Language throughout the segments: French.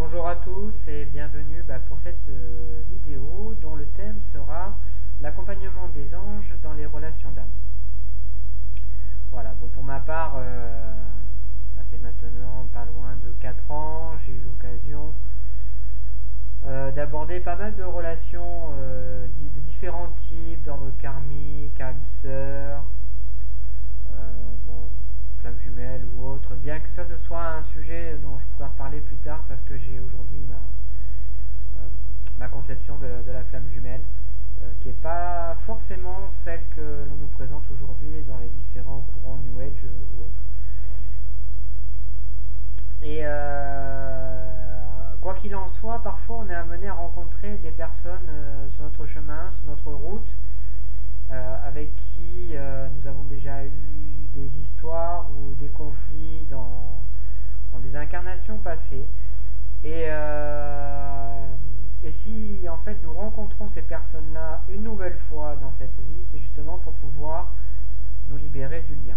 Bonjour à tous et bienvenue pour cette vidéo dont le thème sera l'accompagnement des anges dans les relations d'âme. Voilà, bon pour ma part, ça fait maintenant pas loin de 4 ans, j'ai eu l'occasion d'aborder pas mal de relations de différents types, d'ordre karmique, âme sœur, bon, flamme jumelle ou autre, bien que ça ce soit un sujet dont je pourrais reparler plus tard parce que j'ai aujourd'hui ma conception de la flamme jumelle, qui n'est pas forcément celle que l'on nous présente aujourd'hui dans les différents courants New Age ou autres. Et quoi qu'il en soit, parfois on est amené à rencontrer des personnes sur notre chemin, sur notre route, avec qui nous avons déjà eu des histoires ou des conflits dans des incarnations passées. Et si en fait nous rencontrons ces personnes-là une nouvelle fois dans cette vie, c'est justement pour pouvoir nous libérer du lien.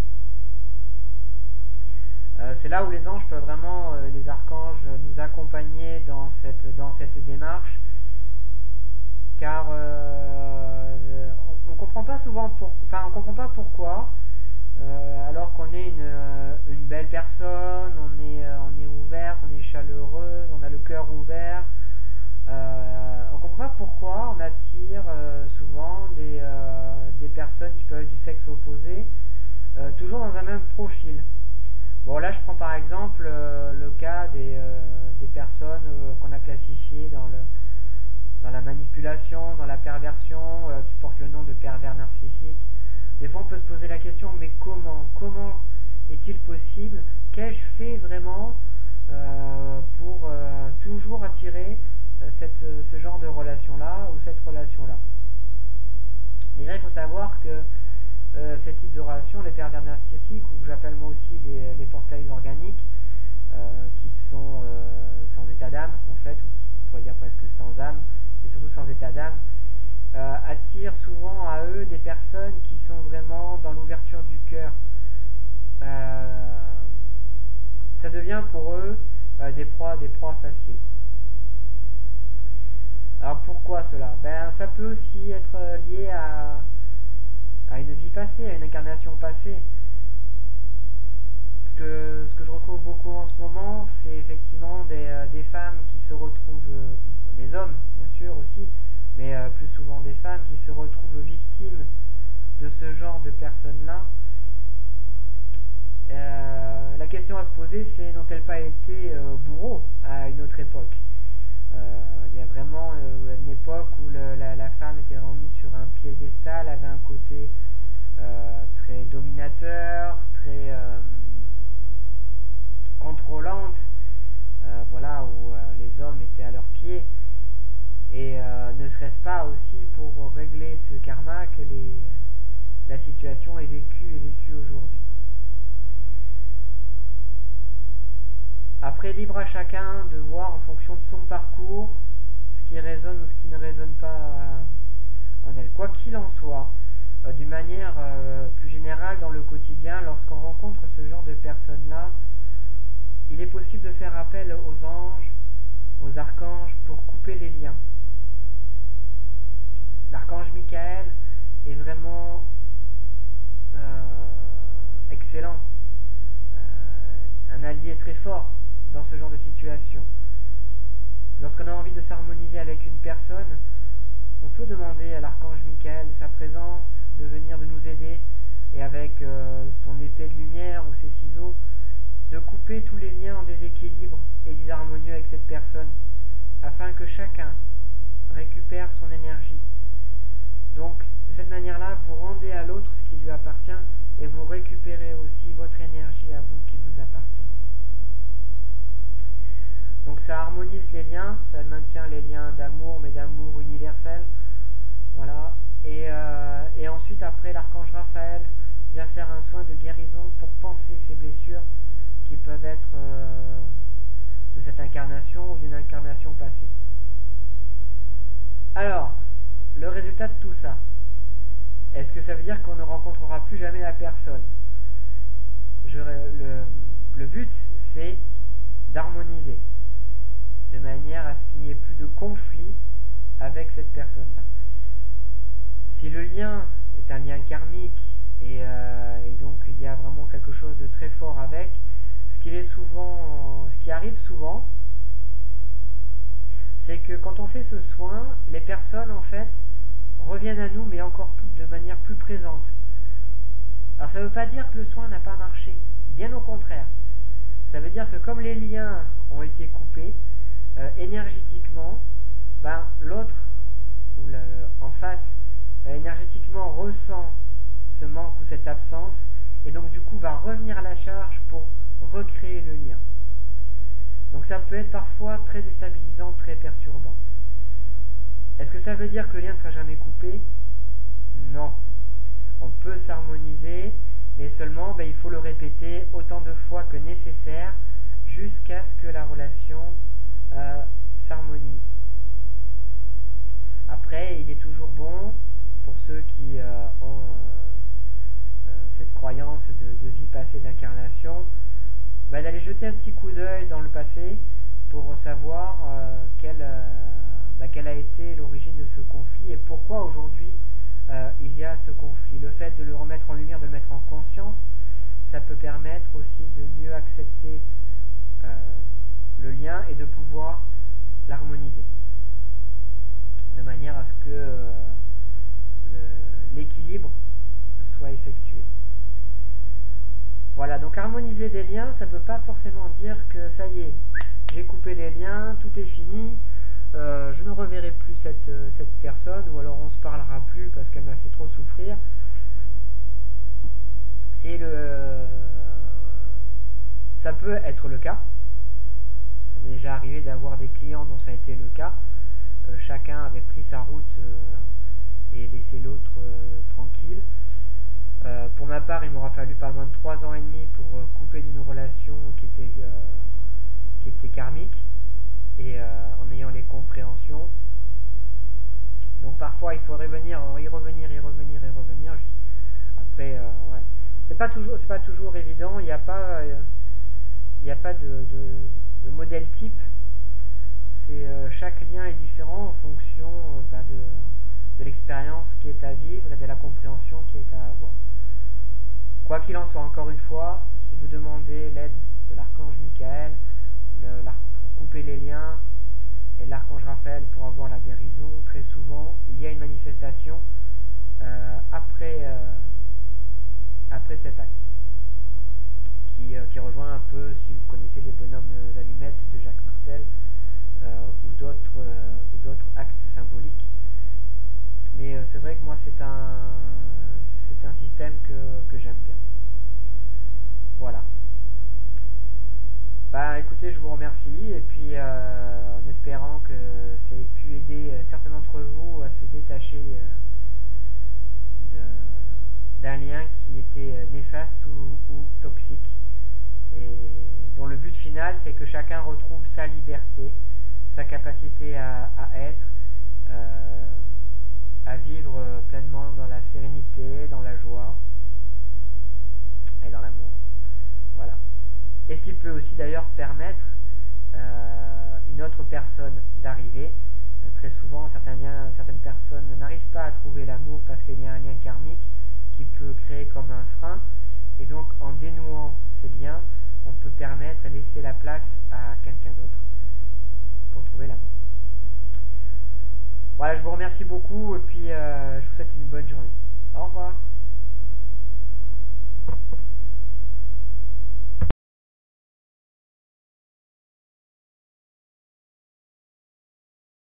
C'est là où les anges peuvent vraiment, les archanges, nous accompagner dans cette démarche, car on comprend pas souvent on comprend pas pourquoi, alors qu'on est une belle personne, on est ouverte, on est chaleureuse, on a le cœur ouvert. On ne comprend pas pourquoi on attire souvent des personnes qui peuvent être du sexe opposé, toujours dans un même profil. Bon, là je prends par exemple le cas des personnes qu'on a classifiées dans la manipulation, dans la perversion, qui portent le nom de pervers narcissique. Des fois on peut se poser la question, mais comment est-il possible? Qu'ai-je fait vraiment pour toujours attirer ce genre de relation-là ou cette relation-là? Déjà, il faut savoir que ces types de relations, les pervers narcissiques, ou j'appelle moi aussi les portails organiques, qui sont sans état d'âme, en fait, ou on pourrait dire presque sans âme, mais surtout sans état d'âme, attirent souvent à eux des personnes qui sont vraiment dans l'ouverture du cœur. Ça devient pour eux des proies faciles. Alors pourquoi cela? Ça peut aussi être lié à une vie passée, à une incarnation passée. Ce que je retrouve beaucoup en ce moment, c'est effectivement des femmes qui se retrouvent, des hommes bien sûr aussi, mais plus souvent des femmes qui se retrouvent victimes de ce genre de personnes-là. La question à se poser, c'est n'ont-elles pas été bourreaux à une autre époque? Il y a vraiment une époque où la femme était vraiment mise sur un piédestal, avait un côté très dominateur, très contrôlante, voilà, où les hommes étaient à leurs pieds. Et ne serait-ce pas aussi pour régler ce karma que la situation est vécue aujourd'hui. Après, libre à chacun de voir en fonction de son parcours ce qui résonne ou ce qui ne résonne pas en elle. Quoi qu'il en soit, d'une manière plus générale dans le quotidien, lorsqu'on rencontre ce genre de personnes-là, il est possible de faire appel aux anges, aux archanges pour couper les liens. L'archange Michael est vraiment excellent, un allié très fort dans ce genre de situation. Lorsqu'on a envie de s'harmoniser avec une personne, on peut demander à l'archange Michael de sa présence, de venir de nous aider, et avec son épée de lumière ou ses ciseaux, de couper tous les liens en déséquilibre et disharmonieux avec cette personne, afin que chacun récupère son énergie. Donc, de cette manière-là, vous rendez à l'autre ce qui lui appartient, et vous récupérez aussi votre énergie à vous qui vous appartient. Donc ça harmonise les liens, ça maintient les liens d'amour, mais d'amour universel. Voilà. Et ensuite, après, l'archange Raphaël vient faire un soin de guérison pour panser ces blessures qui peuvent être de cette incarnation ou d'une incarnation passée. Alors, le résultat de tout ça, est-ce que ça veut dire qu'on ne rencontrera plus jamais la personne? Le but, c'est d'harmoniser. de manière à ce qu'il n'y ait plus de conflit avec cette personne-là. Si le lien est un lien karmique et donc il y a vraiment quelque chose de très fort avec, ce qui arrive souvent, c'est que quand on fait ce soin, les personnes en fait reviennent à nous, mais encore plus, de manière plus présente. Alors ça ne veut pas dire que le soin n'a pas marché, bien au contraire. Ça veut dire que comme les liens ont été coupés, énergétiquement, ben, l'autre ou en face énergétiquement ressent ce manque ou cette absence et donc du coup va revenir à la charge pour recréer le lien. Donc ça peut être parfois très déstabilisant, très perturbant. Est-ce que ça veut dire que le lien ne sera jamais coupé? Non. On peut s'harmoniser, mais seulement il faut le répéter autant de fois que nécessaire jusqu'à ce que la relation s'harmonise. Après, il est toujours bon, pour ceux qui ont cette croyance de vie passée, d'incarnation, d'aller jeter un petit coup d'œil dans le passé pour savoir quelle a été l'origine de ce conflit et pourquoi aujourd'hui il y a ce conflit. Le fait de le remettre en lumière, de le mettre en conscience, ça peut permettre aussi de mieux accepter le lien et de pouvoir l'harmoniser de manière à ce que l'équilibre soit effectué. Voilà, donc harmoniser des liens, ça ne veut pas forcément dire que ça y est, j'ai coupé les liens, tout est fini, je ne reverrai plus cette personne, ou alors on ne se parlera plus parce qu'elle m'a fait trop souffrir. Ça peut être le cas. Ça m'est déjà arrivé d'avoir des clients dont ça a été le cas. Chacun avait pris sa route et laissé l'autre tranquille. Pour ma part, il m'aura fallu pas loin de 3 ans et demi pour couper d'une relation qui était karmique et en ayant les compréhensions. Donc parfois il faut y revenir. Après, ouais. C'est pas toujours évident. Il n'y a pas de modèle type. Chaque lien est différent en fonction de l'expérience qui est à vivre et de la compréhension qui est à avoir. Quoi qu'il en soit, encore une fois, si vous demandez l'aide de l'archange Michael pour couper les liens et l'archange Raphaël pour avoir la guérison, très souvent il y a une manifestation après cet acte qui rejoint un peu, si vous connaissez les bonhommes d'allumettes de Jacques Martel ou d'autres actes symboliques. Mais c'est vrai que moi c'est un système que j'aime bien. Voilà. Écoutez, je vous remercie et puis en espérant que ça ait pu aider certains d'entre vous à se détacher d'un lien qui était néfaste ou toxique et dont le but final c'est que chacun retrouve sa liberté, sa capacité à être, à vivre pleinement dans la sérénité, dans la joie et dans l'amour. Voilà. Et ce qui peut aussi d'ailleurs permettre une autre personne d'arriver. Très souvent, certaines personnes n'arrivent pas à trouver l'amour parce qu'il y a un lien karmique qui peut créer comme un frein. Et donc, en dénouant ces liens, on peut permettre et laisser la place à quelqu'un d'autre pour trouver l'amour. Voilà, je vous remercie beaucoup et puis